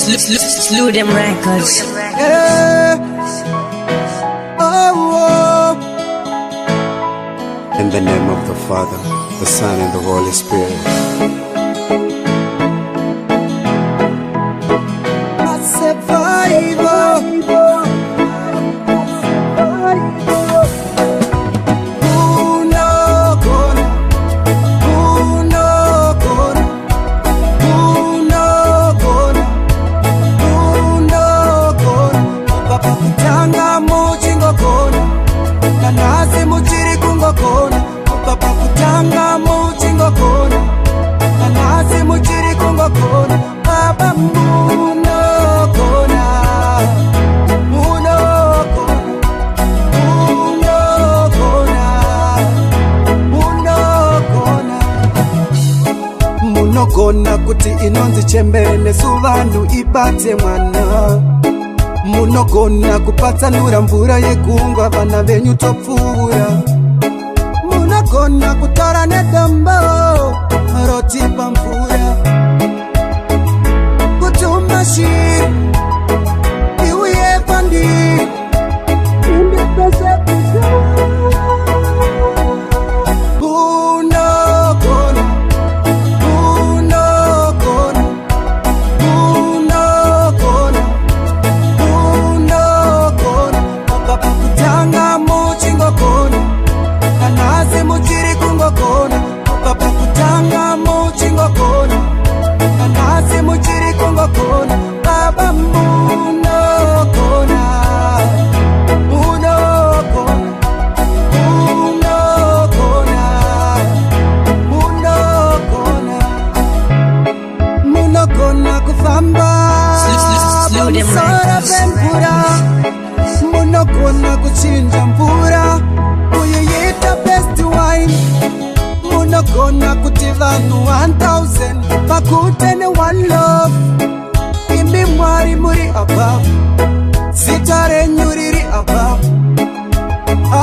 Slew them records. Yeah. Oh, In the name of the Father, the Son, and the Holy Spirit. my survivor. Who no gonna? Who no gonna? Who no gonna? Who no gonna? Papa kutanga muchingo gonna. Nanasi muchiri kungo gonna. Papa kutanga muchingo gonna. Nanasi muchiri kungo gonna. Papa muno gonna. Muno gonna. Muno gonna. Muno gonna. Muno gonna kuti inonzi chembele suvandu ibate mwana. Munogona kupatsanura mvura yekungwa vana venyu topfuura. Munogona kutaura nedombo rotipa mvura. Kutuma shiri iuye kwandiri indipese kuziwa. Munogona, munogona, munogona, munogona. Papa kutanga muchingo gona. Nanasi muchiri kungo gona. Papa kutanga muchingo gona. Nanasi muchiri kungo gona. Papa muno gona. Muno gona. Muno gona. Muno gona. Muno gona kufamba. Slew them Pamusora records. pemvura. Munogona kuchinja mvura kuyiyita best wine. Munogona kuti vanhu 1000 vakute ne one love. Imi Mwari muri above, zita renyu riri above.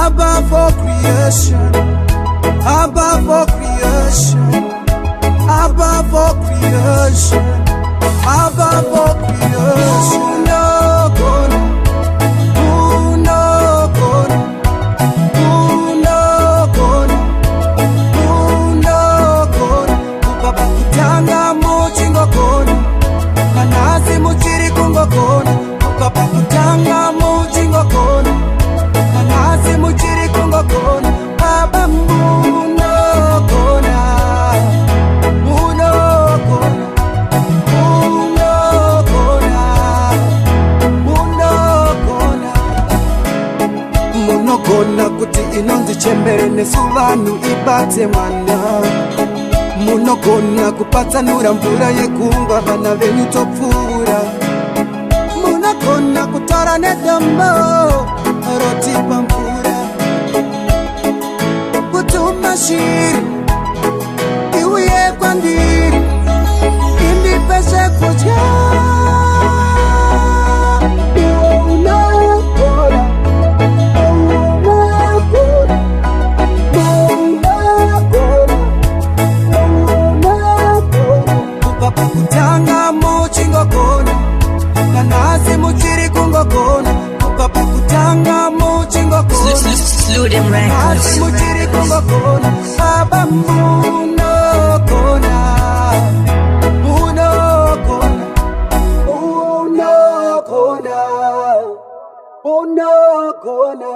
Above all creation, above all creation, above all creation, above all creation. Munogona, munogona, munogona, munogona. Papa kutanga muchingo gona. Nanasi muchiri kungo gona. Papa kutanga muchingo gona. Nanasi muchiri kungo gona. Papa munogona, munogona, munogona, munogona. Munogona kuti inonzi chembere nesuvanhu ibate mwana. Munogona kupatsanura mvura yekungwa vana venyu topfuura. Munogona kutaura nedombo rotipa mvura. Kutuma shiri iuye kwandiri indipese kudya. Iwe unogona, unogona, unogona. Papa kutanga muchingo gona. Nanasi muchiri kungo gona. Papa kutanga muchingo gona. Slew them Nanasi records. muchiri kungo gona. Papa munogona, munogona, unogona, unogona.